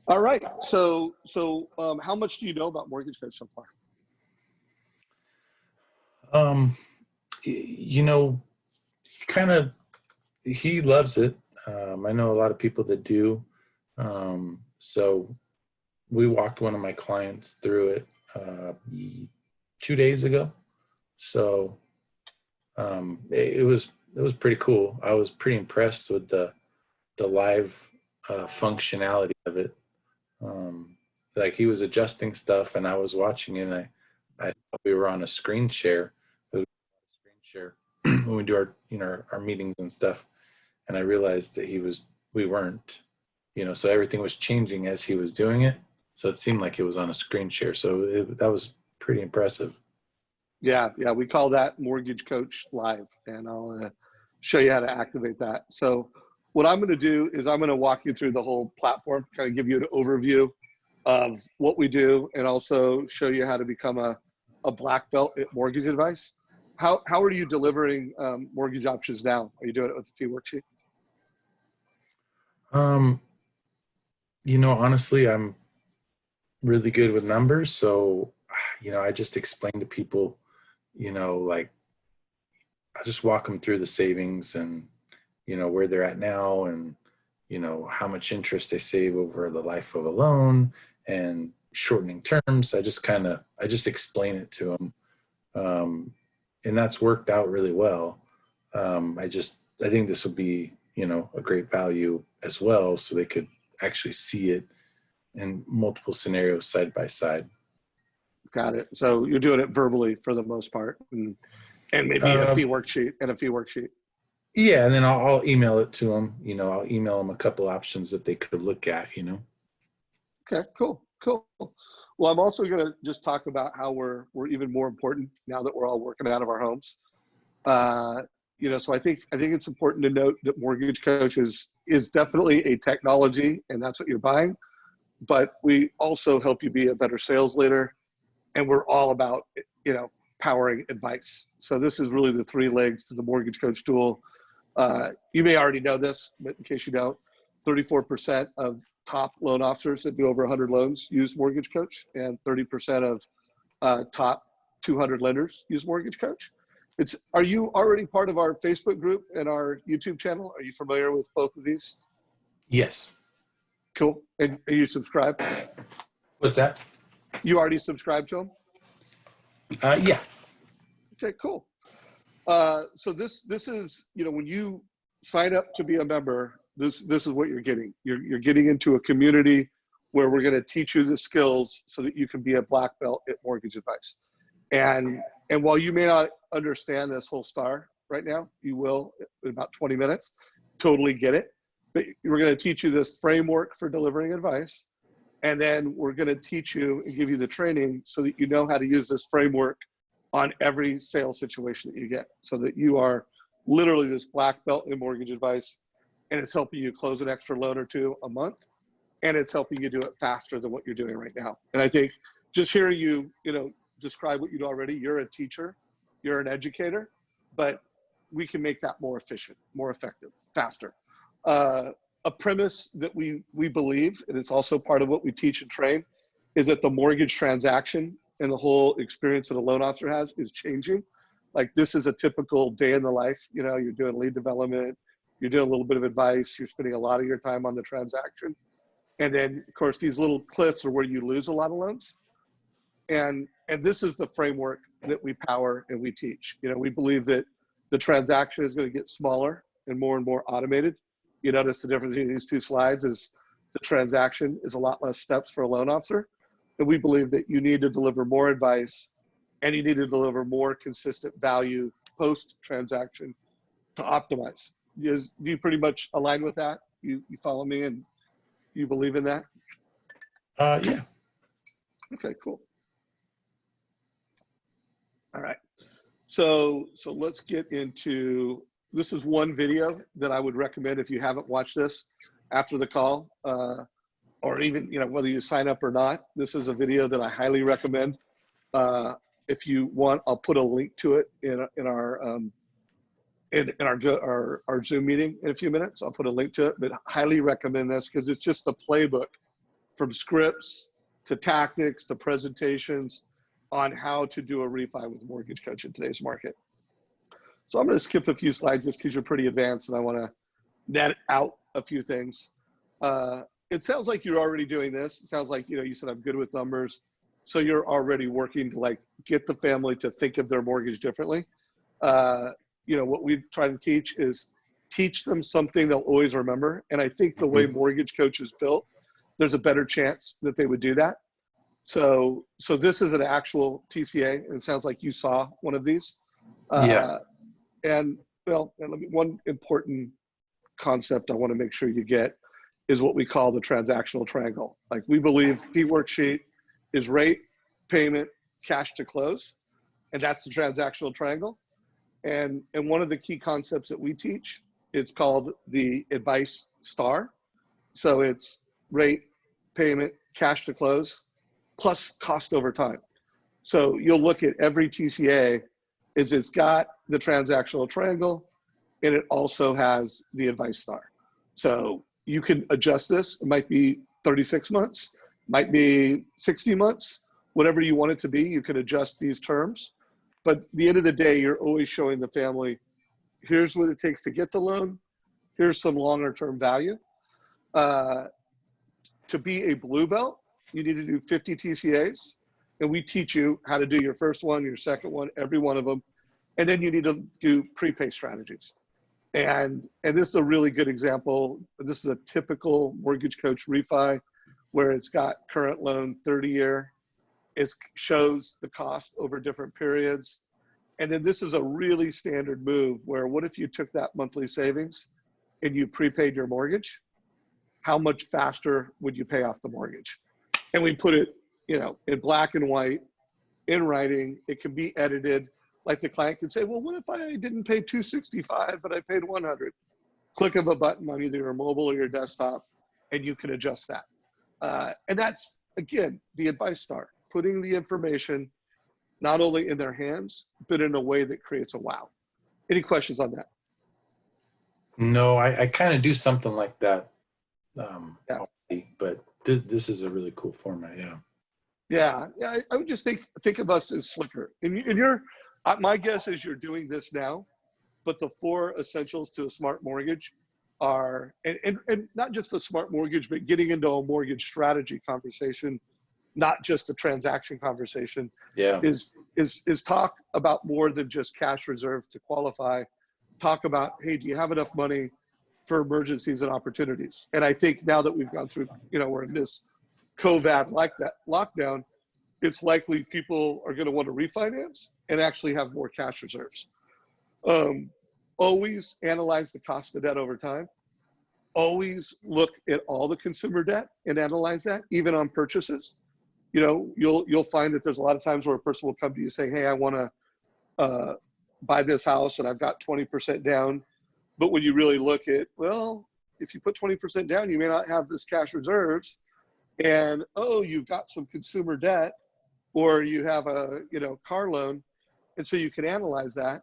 All right. So how much do you know about Mortgage Coach so far? You know, kind of, he loves it. I know a lot of people that do. So we walked one of my clients through it 2 days ago. So it was pretty cool. I was pretty impressed with the live functionality of it. Like he was adjusting stuff, and I was watching it. And I thought we were on a screen share. Screen share when we do our meetings and stuff. And I realized that we weren't. So everything was changing as he was doing it. So it seemed like it was on a screen share. So that was pretty impressive. Yeah, we call that Mortgage Coach Live, and I'll show you how to activate that. So what I'm going to do is I'm going to walk you through the whole platform, kind of give you an overview of what we do, and also show you how to become a black belt at mortgage advice. How are you delivering mortgage options now? Are you doing it with the fee worksheet? Honestly, I'm really good with numbers. So, I just explain to people, like I just walk them through the savings and, where they're at now and, how much interest they save over the life of a loan and shortening terms. I just explain it to them. And that's worked out really well. I think this would be, a great value as well. So they could actually see it in multiple scenarios side by side. Got it. So you're doing it verbally for the most part, and maybe a fee worksheet. Yeah, and then I'll email it to them. I'll email them a couple options that they could look at. Okay, cool. Well, I'm also going to just talk about how we're even more important now that we're all working out of our homes. So I think it's important to note that Mortgage Coach is definitely a technology, and that's what you're buying. But we also help you be a better sales leader, and we're all about powering advice. So this is really the three legs to the Mortgage Coach tool. You may already know this, but in case you don't, 34% of top loan officers that do over 100 loans use Mortgage Coach, and 30% of top 200 lenders use Mortgage Coach. Are you already part of our Facebook group and our YouTube channel? Are you familiar with both of these? Yes. Cool. And are you subscribed? What's that? You already subscribed to them? Yeah. Okay, cool. So this is, when you sign up to be a member, this is what you're getting. You're getting into a community where we're going to teach you the skills so that you can be a black belt at mortgage advice. And while you may not understand this whole star right now, you will in about 20 minutes, totally get it. But we're going to teach you this framework for delivering advice. And then we're going to teach you and give you the training so that you know how to use this framework on every sales situation that you get, so that you are literally this black belt in mortgage advice, and it's helping you close an extra loan or two a month, and it's helping you do it faster than what you're doing right now. And I think just hearing you, describe what you do already, you're a teacher, you're an educator, but we can make that more efficient, more effective, faster. A premise that we believe, and it's also part of what we teach and train, is that the mortgage transaction and the whole experience that a loan officer has is changing. Like, this is a typical day in the life. You're doing lead development, you're doing a little bit of advice, you're spending a lot of your time on the transaction. And then, of course, these little cliffs are where you lose a lot of loans. And this is the framework that we power and we teach. We believe that the transaction is going to get smaller and more automated. You notice the difference between these two slides is the transaction is a lot less steps for a loan officer. And we believe that you need to deliver more advice, and you need to deliver more consistent value post-transaction to optimize. Do you pretty much align with that? You follow me and you believe in that? Yeah. Okay, cool. All right. So let's get into, this is one video that I would recommend if you haven't watched this after the call, or even, whether you sign up or not. This is a video that I highly recommend. If you want, I'll put a link to it in our Zoom meeting in a few minutes. I'll put a link to it, but highly recommend this because it's just a playbook from scripts to tactics to presentations on how to do a refi with a mortgage coach in today's market. So I'm going to skip a few slides just because you're pretty advanced and I want to net out a few things. It sounds like you're already doing this. It sounds like, you said I'm good with numbers. So you're already working to like get the family to think of their mortgage differently. What we try to teach is teach them something they'll always remember. And I think the way mortgage coach is built, there's a better chance that they would do that. So this is an actual TCA, and it sounds like you saw one of these. Yeah. One important concept I want to make sure you get is what we call the transactional triangle. Like, we believe fee worksheet is rate, payment, cash to close, and that's the transactional triangle. And one of the key concepts that we teach, it's called the advice star. So it's rate, payment, cash to close, plus cost over time. So you'll look at every TCA, it's got the transactional triangle, and it also has the advice star. So you can adjust this. It might be 36 months, might be 60 months, whatever you want it to be, you can adjust these terms. But at the end of the day, you're always showing the family, here's what it takes to get the loan. Here's some longer term value. To be a blue belt, you need to do 50 TCAs. And we teach you how to do your first one, your second one, every one of them. And then you need to do prepay strategies. And this is a really good example. This is a typical mortgage coach refi where it's got current loan 30-year. It shows the cost over different periods. And then this is a really standard move where, what if you took that monthly savings and you prepaid your mortgage? How much faster would you pay off the mortgage? And we put it, in black and white, in writing. It can be edited. Like, the client can say, well, what if I didn't pay $265, but I paid $100? Click of a button on either your mobile or your desktop, and you can adjust that. And that's, again, the advice star, putting the information not only in their hands, but in a way that creates a wow. Any questions on that? No, I kind of do something like that. Yeah. But this is a really cool format. Yeah. Yeah. I would just think of us as slicker. And my guess is you're doing this now, but the 4 essentials to a smart mortgage are, and not just a smart mortgage, but getting into a mortgage strategy conversation, not just a transaction conversation. Yeah. Is talk about more than just cash reserves to qualify. Talk about, hey, do you have enough money for emergencies and opportunities? And I think now that we've gone through, we're in this COVID lockdown, it's likely people are going to want to refinance and actually have more cash reserves. Always analyze the cost of debt over time. Always look at all the consumer debt and analyze that, even on purchases. You'll find that there's a lot of times where a person will come to you saying, hey, I want to buy this house and I've got 20% down. But when you really look at, well, if you put 20% down, you may not have this cash reserves. And, you've got some consumer debt, or you have a, car loan. And so you can analyze that.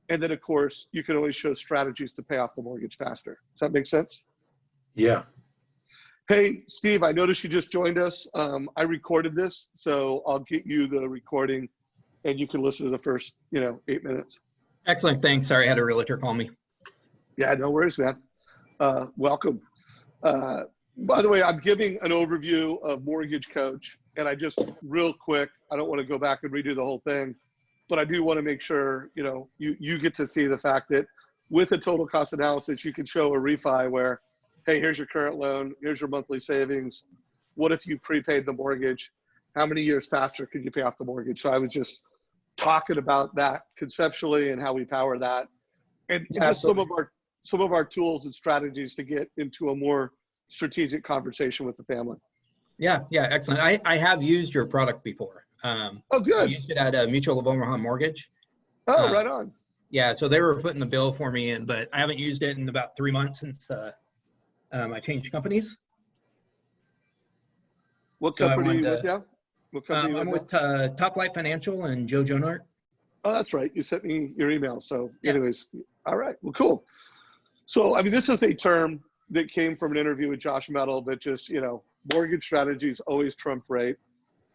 And then, of course, you can always show strategies to pay off the mortgage faster. Does that make sense? Yeah. Hey, Steve, I noticed you just joined us. I recorded this, so I'll get you the recording and you can listen to the first, 8 minutes. Excellent. Thanks. Sorry, I had a realtor call me. Yeah, no worries, man. Welcome. By the way, I'm giving an overview of Mortgage Coach, and I just real quick, I don't want to go back and redo the whole thing, but I do want to make sure, you get to see the fact that with a total cost analysis, you can show a refi where, hey, here's your current loan, here's your monthly savings. What if you prepaid the mortgage? How many years faster could you pay off the mortgage? So I was just talking about that conceptually and how we power that, and just some of our tools and strategies to get into a more strategic conversation with the family. Yeah, excellent. I have used your product before. Oh, good. I used it at a Mutual of Omaha Mortgage. Oh, right on. Yeah, so they were footing the bill for me, but I haven't used it in about 3 months since I changed companies. What company are you with now? What company I'm with Top Life Financial and Joe Jonart. Oh, that's right. You sent me your email. So anyways, all right. Well, cool. So, this is a term that came from an interview with Josh Metal that just, mortgage strategies always trump rate.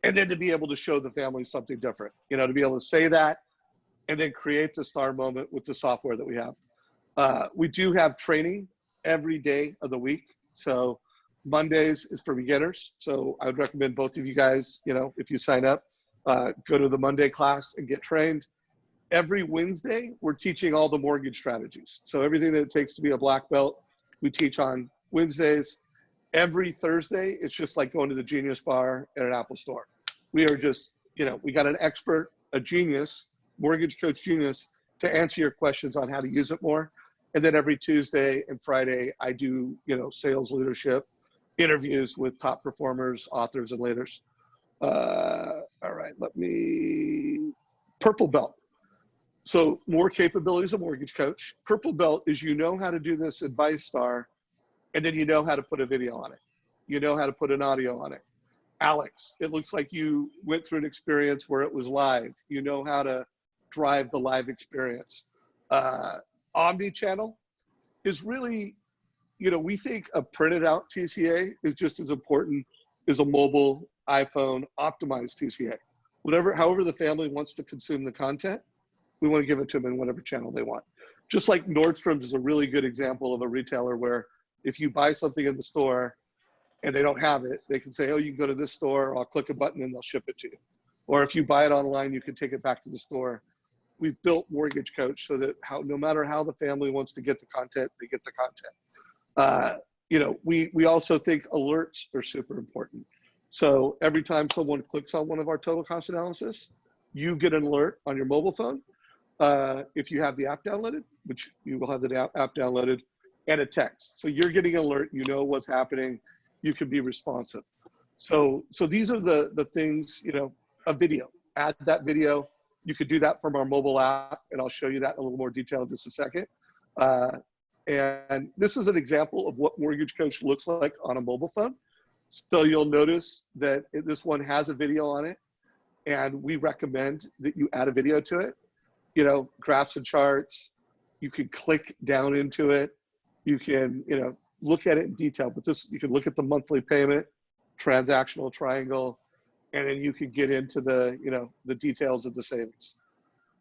And then to be able to show the family something different, you know, to be able to say that and then create the star moment with the software that we have. We do have training every day of the week. So Mondays is for beginners. So I would recommend both of you guys, you know, if you sign up, go to the Monday class and get trained. Every Wednesday, we're teaching all the mortgage strategies. So everything that it takes to be a black belt, we teach on Wednesdays. Every Thursday, it's just like going to the Genius Bar at an Apple store. We are just, you know, we got an expert, a genius, mortgage coach genius, to answer your questions on how to use it more. And then every Tuesday and Friday, I do, you know, sales leadership, interviews with top performers, authors, and leaders. All right, Purple Belt. So more capabilities of mortgage coach. Purple Belt is you know how to do this advice star, and then you know how to put a video on it. You know how to put an audio on it. Alex, it looks like you went through an experience where it was live. You know how to drive the live experience. Omni-channel is really, you know, we think a printed out TCA is just as important as a mobile iPhone optimized TCA. However the family wants to consume the content, we want to give it to them in whatever channel they want. Just like Nordstrom's is a really good example of a retailer where if you buy something in the store and they don't have it, they can say, oh, you can go to this store, I'll click a button and they'll ship it to you. Or if you buy it online, you can take it back to the store. We've built Mortgage Coach so that no matter how the family wants to get the content, they get the content. You know, we also think alerts are super important. So every time someone clicks on one of our total cost analysis, you get an alert on your mobile phone. If you have the app downloaded, which you will have the app downloaded, and a text. So you're getting an alert, you know what's happening, you can be responsive. So these are the things, you know, a video, add that video. You could do that from our mobile app, and I'll show you that in a little more detail in just a second. And this is an example of what Mortgage Coach looks like on a mobile phone. So you'll notice that this one has a video on it, and we recommend that you add a video to it. You know, graphs and charts, you can click down into it. You can, you know, look at it in detail, but you can look at the monthly payment, transactional triangle, and then you can get into the, you know, the details of the savings.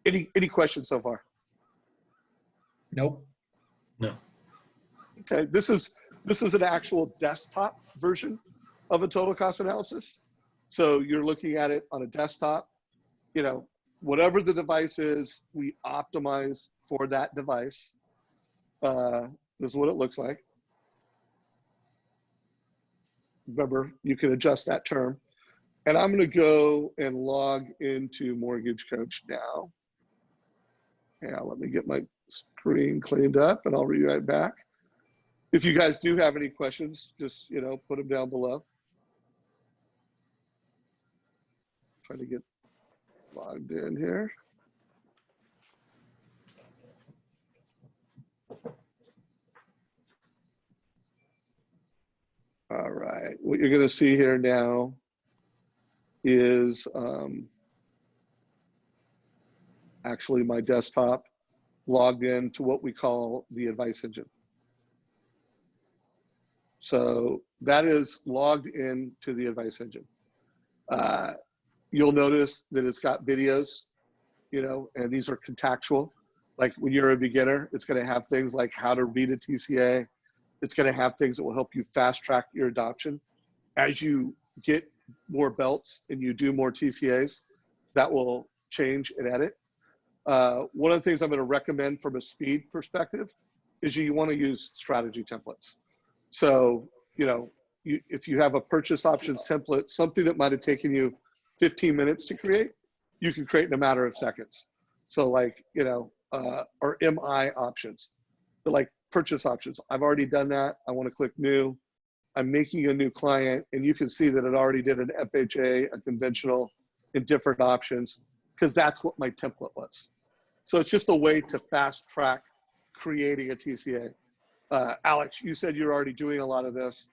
Any questions so far? Nope. No. Okay, this is an actual desktop version of a total cost analysis. So you're looking at it on a desktop, you know, whatever the device is, we optimize for that device. This is what it looks like. Remember, you can adjust that term. And I'm gonna go and log into Mortgage Coach now. Yeah, let me get my screen cleaned up and I'll be right back. If you guys do have any questions, just, you know, put them down below. Try to get logged in here. All right, what you're gonna see here now is actually my desktop logged in to what we call the advice engine. So that is logged in to the advice engine. You'll notice that it's got videos, you know, and these are contextual. Like when you're a beginner, it's gonna have things like how to read a TCA. It's gonna have things that will help you fast track your adoption. As you get more belts and you do more TCAs, that will change and edit. One of the things I'm gonna recommend from a speed perspective is you wanna use strategy templates. So, you know, if you have a purchase options template, something that might've taken you 15 minutes to create, you can create in a matter of seconds. So like, you know, or MI options, but like purchase options. I've already done that. I wanna click new. I'm making a new client, and you can see that it already did an FHA, a conventional, in different options, because that's what my template was. So it's just a way to fast track creating a TCA. Alex, you said you're already doing a lot of this,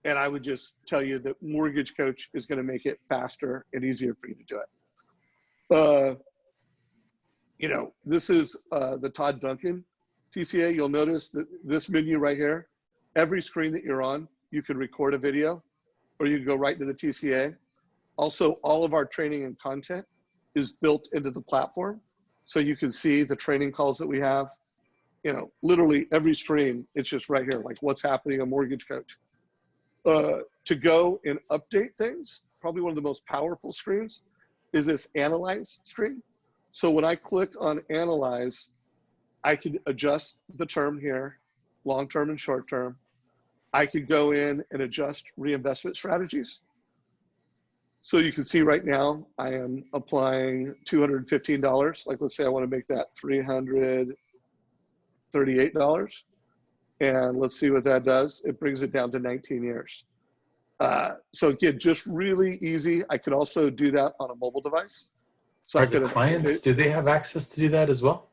and I would just tell you that Mortgage Coach is gonna make it faster and easier for you to do it. You know, this is the Todd Duncan TCA. You'll notice that this menu right here, every screen that you're on, you can record a video. or you can go right to the TCA. Also, all of our training and content is built into the platform. So you can see the training calls that we have, you know, literally every screen, it's just right here, like what's happening on Mortgage Coach. To go and update things, probably one of the most powerful screens is this Analyze screen. So when I click on Analyze, I can adjust the term here, long-term and short-term. I could go in and adjust reinvestment strategies. So you can see right now, I am applying $215. Like, let's say I want to make that $338. And let's see what that does. It brings it down to 19 years. So again, just really easy. I could also do that on a mobile device. So Are the clients, do they have access to do that as well?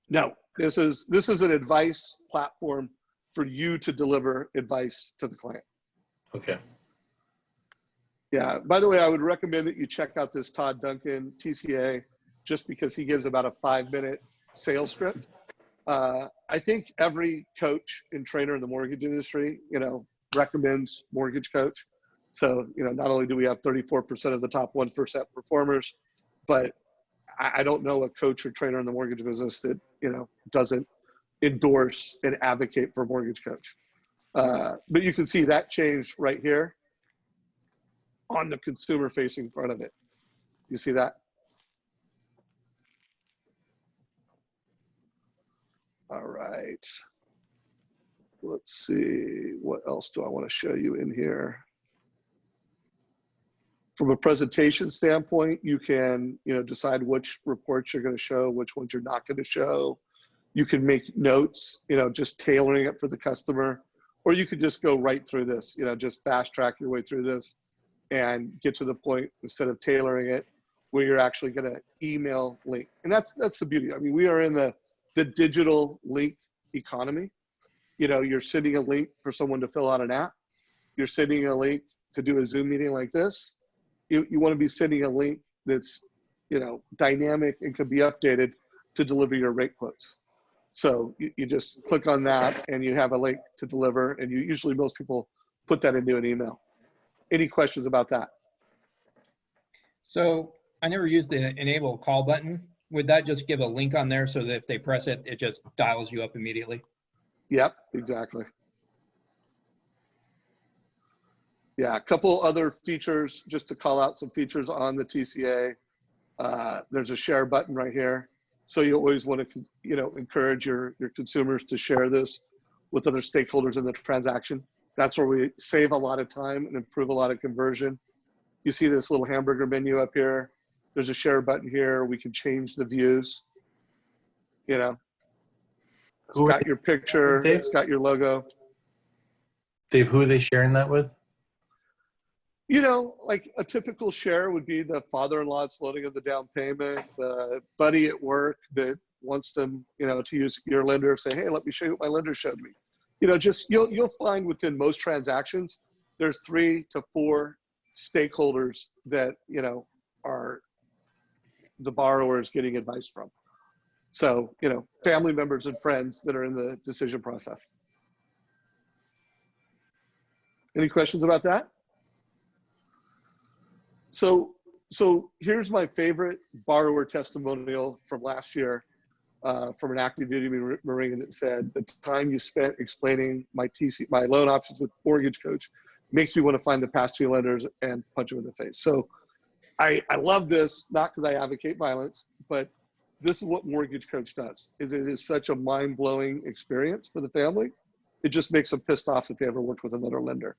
No, this is an advice platform for you to deliver advice to the client. Okay. Yeah, by the way, I would recommend that you check out this Todd Duncan TCA, just because he gives about a 5-minute sales script. I think every coach and trainer in the mortgage industry, you know, recommends Mortgage Coach. So, you know, not only do we have 34% of the top 1% performers, but I don't know a coach or trainer in the mortgage business that, you know, doesn't endorse and advocate for Mortgage Coach. But you can see that changed right here on the consumer facing front of it. You see that? All right. Let's see, what else do I want to show you in here? From a presentation standpoint, you can, you know, decide which reports you're going to show, which ones you're not going to show. You can make notes, you know, just tailoring it for the customer, or you could just go right through this, you know, just fast track your way through this and get to the point instead of tailoring it where you're actually going to email link. And that's the beauty. I mean, we are in the digital link economy. You know, you're sending a link for someone to fill out an app. You're sending a link to do a Zoom meeting like this. You want to be sending a link that's, you know, dynamic and can be updated to deliver your rate quotes. So you just click on that and you have a link to deliver, and usually most people put that into an email. Any questions about that? So I never used the enable call button. Would that just give a link on there so that if they press it, it just dials you up immediately? Yep, exactly. Yeah, a couple other features, just to call out some features on the TCA. There's a share button right here. So you always want to, you know, encourage your consumers to share this with other stakeholders in the transaction. That's where we save a lot of time and improve a lot of conversion. You see this little hamburger menu up here. There's a share button here. We can change the views. You know, it's got your picture, it's got your logo. Dave, who are they sharing that with? You know, like a typical share would be the father-in-law that's loading of the down payment, buddy at work that wants them, you know, to use your lender, say, hey, let me show you what my lender showed me. You know, just you'll find within most transactions, there's 3 to 4 stakeholders that, you know, are the borrower is getting advice from. So, you know, family members and friends that are in the decision process. Any questions about that? So here's my favorite borrower testimonial from last year, from an active duty Marine that said, the time you spent explaining my loan options with Mortgage Coach makes me want to find the past 2 lenders and punch them in the face. So I love this, not because I advocate violence, but this is what Mortgage Coach does, is it is such a mind-blowing experience for the family. It just makes them pissed off if they ever worked with another lender.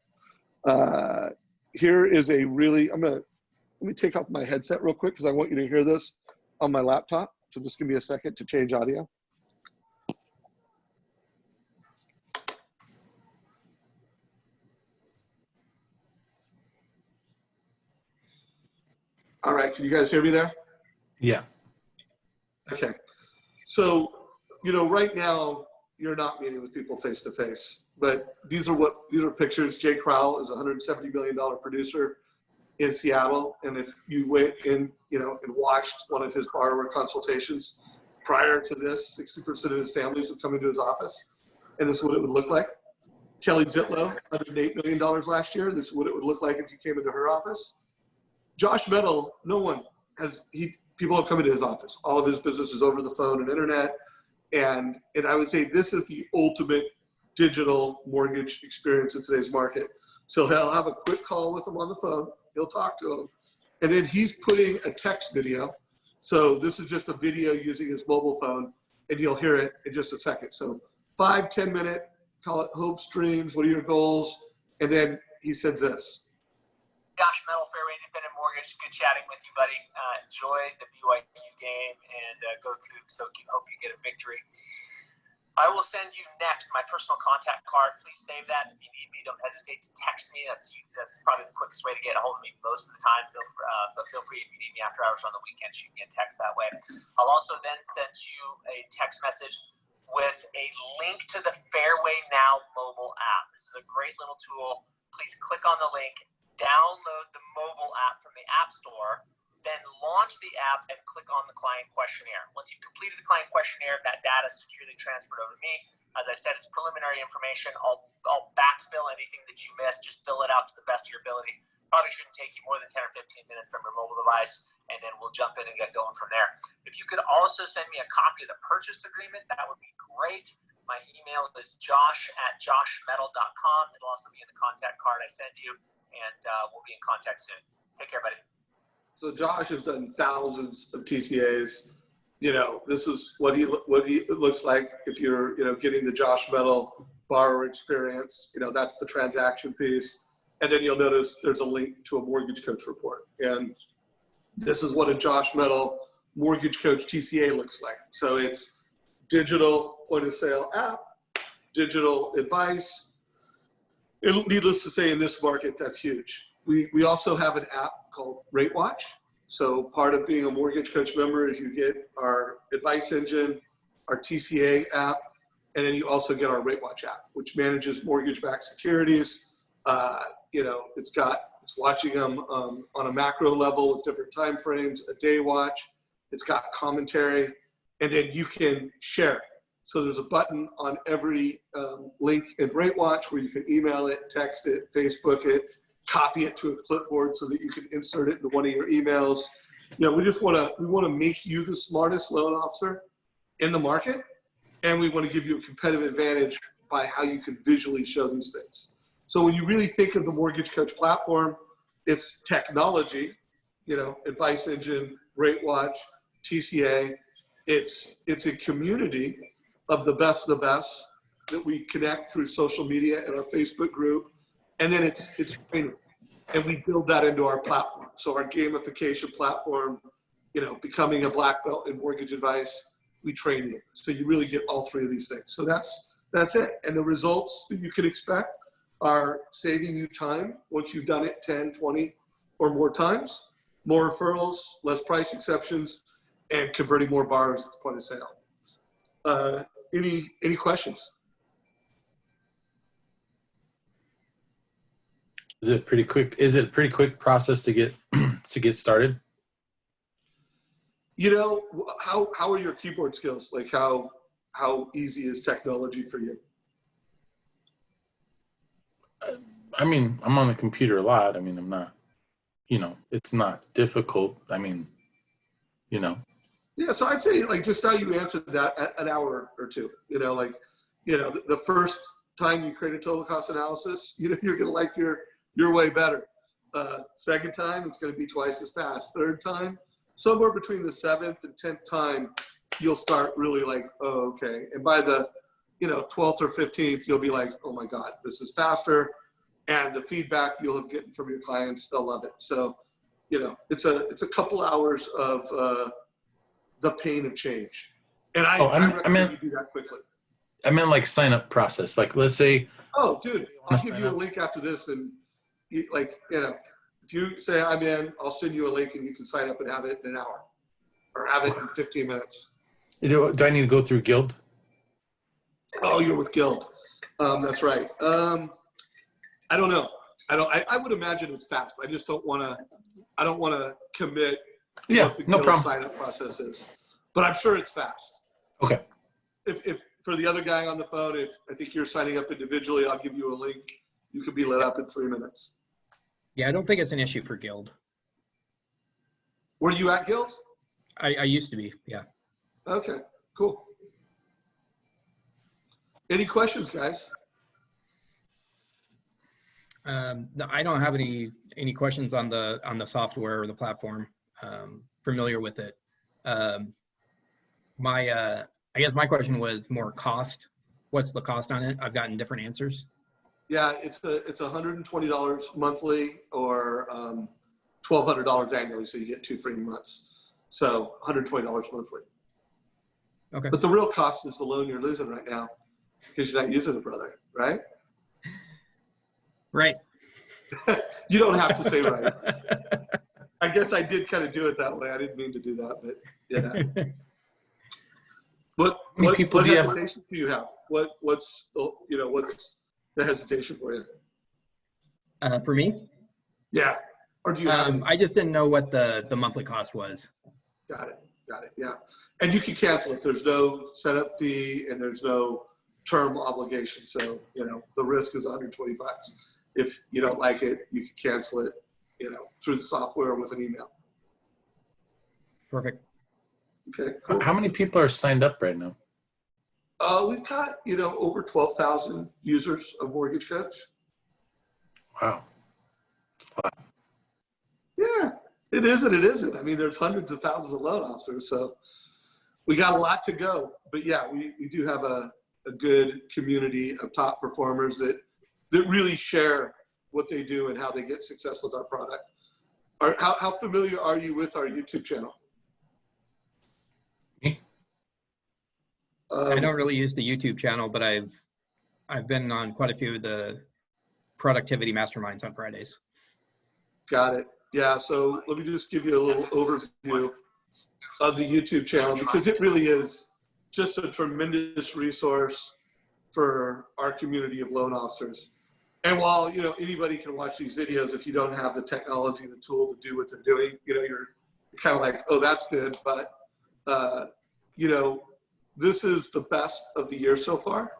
Here is a really, let me take off my headset real quick because I want you to hear this on my laptop. So just give me a second to change audio. All right, can you guys hear me there? Yeah. Okay. So, you know, right now you're not meeting with people face to face, but these are pictures. Jay Crowell is a $170 million producer in Seattle. And if you went in, you know, and watched one of his borrower consultations prior to this, 60% of his families would come into his office, and this is what it would look like. Kelly Zitlow, $108 million last year. This is what it would look like if you came into her office. Josh Metal, people have come into his office. All of his business is over the phone and internet. And I would say this is the ultimate digital mortgage experience in today's market. So he'll have a quick call with him on the phone. He'll talk to him. And then he's putting a text video. So this is just a video using his mobile phone, and you'll hear it in just a second. So 5-10 minute, call it hopes, dreams, what are your goals? And then he sends this. Josh Metal, Fairway Independent Mortgage. Good chatting with you, buddy. Enjoy the BYU game and go Cougs. So hope you get a victory. I will send you next my personal contact card. Please save that. If you need me, don't hesitate to text me. That's probably the quickest way to get a hold of me most of the time. But feel free if you need me after hours on the weekend, shoot me a text that way. I'll also then send you a text message with a link to the Fairway Now mobile app. This is a great little tool. Please click on the link, download the mobile app from the App Store, then launch the app and click on the client questionnaire. Once you've completed the client questionnaire, that data is securely transferred over to me. As I said, it's preliminary information. I'll backfill anything that you missed. Just fill it out to the best of your ability. Probably shouldn't take you more than 10 or 15 minutes from your mobile device, and then we'll jump in and get going from there. If you could also send me a copy of the purchase agreement, that would be great. My email is josh@joshmetal.com. It'll also be in the contact card I send you, and we'll be in contact soon. Take care, buddy. So Josh has done thousands of TCAs. This is what he looks like if you're, getting the Josh Metal borrower experience. That's the transaction piece. And then you'll notice there's a link to a mortgage coach report. And this is what a Josh Metal mortgage coach TCA looks like. So it's digital point of sale app, digital advice. Needless to say, in this market, that's huge. We also have an app called Rate Watch. So part of being a mortgage coach member is you get our advice engine, our TCA app, and then you also get our Rate Watch app, which manages mortgage-backed securities. It's watching them on a macro level with different time frames, a day watch. It's got commentary, and then you can share it. So there's a button on every link in Rate Watch where you can email it, text it, Facebook it, copy it to a clipboard so that you can insert it into one of your emails. We want to make you the smartest loan officer in the market, and we want to give you a competitive advantage by how you can visually show these things. So when you really think of the Mortgage Coach platform, it's technology, advice engine, Rate Watch, TCA. It's a community of the best of the best that we connect through social media and our Facebook group. And then it's training, and we build that into our platform. So our gamification platform, becoming a black belt in mortgage advice, we train you. So you really get all three of these things. So that's it. And the results that you can expect are saving you time once you've done it 10, 20 or more times, more referrals, less price exceptions, and converting more borrowers at the point of sale. Any questions? Is it pretty quick? Is it a pretty quick process to get started? How are your keyboard skills? Like how easy is technology for you? I'm on the computer a lot. I'm not, it's not difficult. Yeah, so I'd say just how you answered that, an hour or two. The first time you create a total cost analysis, you're gonna like your way better. Second time, it's gonna be twice as fast. Third time, somewhere between the 7th and 10th time, you'll start really oh, okay. And by the 12th or 15th, you'll be like, oh my God, this is faster. And the feedback you'll have gotten from your clients, they'll love it. So, it's a couple hours of the pain of change. And I recommend you do that quickly. I meant sign up process. Let's say, oh, dude, I'll give you a link after this, and if you say I'm in, I'll send you a link and you can sign up and have it in an hour or have it in 15 minutes. Do I need to go through Guild? Oh, you're with Guild. That's right. I don't know. I would imagine it's fast. I just don't want to commit what the Guild sign up process is, but I'm sure it's fast. Okay. If for the other guy on the phone, if I think you're signing up individually, I'll give you a link. You could be lit up in 3 minutes. Yeah, I don't think it's an issue for Guild. Were you at Guild? I used to be, yeah. Okay, cool. Any questions, guys? No, I don't have any questions on the software or the platform. Familiar with it. I guess my question was more cost. What's the cost on it? I've gotten different answers. Yeah, it's $120 monthly or $1,200 annually, so you get 2 free months. So $120 monthly. Okay. But the real cost is the loan you're losing right now because you're not using it, brother, right? Right. You don't have to say right. I guess I did kind of do it that way. I didn't mean to do that, but yeah. What hesitation do you have? What's the hesitation for you? For me? Yeah. Or do you have I just didn't know what the monthly cost was. Got it. Yeah. And you can cancel it. There's no setup fee and there's no term obligation. So, the risk is $120. If you don't like it, you can cancel it, through the software with an email. Perfect. Okay. Cool. How many people are signed up right now? We've got, over 12,000 users of Mortgage Coach. Wow. Yeah, it is and it isn't. I mean, there's hundreds of thousands of loan officers, so we got a lot to go. But yeah, we do have a good community of top performers that really share what they do and how they get success with our product. How familiar are you with our YouTube channel? Me? I don't really use the YouTube channel, but I've been on quite a few of the productivity masterminds on Fridays. Got it. Yeah, so let me just give you a little overview of the YouTube channel because it really is just a tremendous resource for our community of loan officers. And while, anybody can watch these videos, if you don't have the technology, the tool to do what they're doing, you're kind of like, oh, that's good. But, this is the best of the year so far.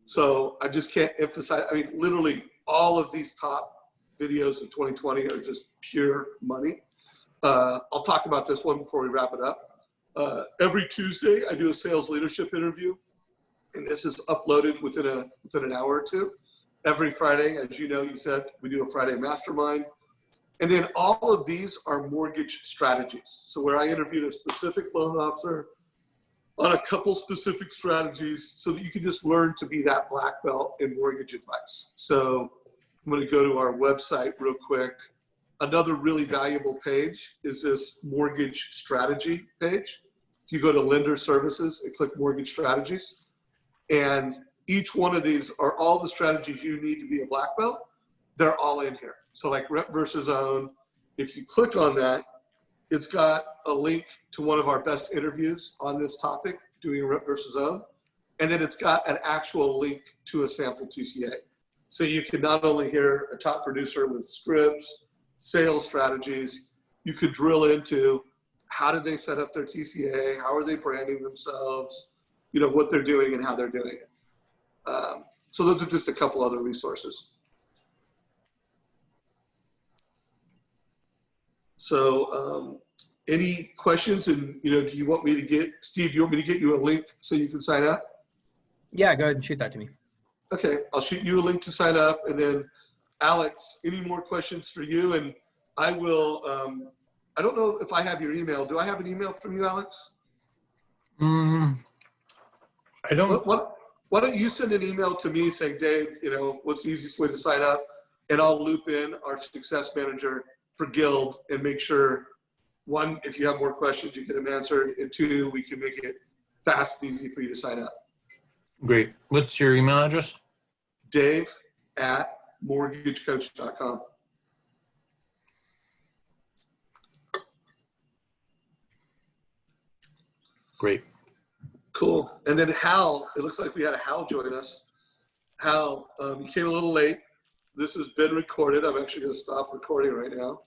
So I just can't emphasize, literally all of these top videos of 2020 are just pure money. I'll talk about this one before we wrap it up. Every Tuesday, I do a sales leadership interview, and this is uploaded within an hour or two. Every Friday, as you said, we do a Friday mastermind. And then all of these are mortgage strategies. So where I interviewed a specific loan officer on a couple specific strategies so that you can just learn to be that black belt in mortgage advice. So I'm going to go to our website real quick. Another really valuable page is this mortgage strategy page. If you go to lender services and click mortgage strategies, and each one of these are all the strategies you need to be a black belt. They're all in here. So like rep versus own, if you click on that, it's got a link to one of our best interviews on this topic, doing rep versus own. And then it's got an actual link to a sample TCA. So you can not only hear a top producer with scripts, sales strategies, you could drill into how did they set up their TCA, how are they branding themselves, what they're doing and how they're doing it. So those are just a couple other resources. So any questions? And, do you want me to Steve, do you want me to get you a link so you can sign up? Yeah, go ahead and shoot that to me. Okay, I'll shoot you a link to sign up. And then Alex, any more questions for you? And I will, I don't know if I have your email. Do I have an email from you, Alex? I don't. Why don't you send an email to me saying, Dave, what's the easiest way to sign up? And I'll loop in our success manager for Guild and make sure, one, if you have more questions, you get them answered. And two, we can make it fast and easy for you to sign up. Great. What's your email address? Dave@mortgagecoach.com. Great. Cool. And then Hal, it looks like we had a Hal join us. Hal, you came a little late. This has been recorded. I'm actually going to stop recording right now.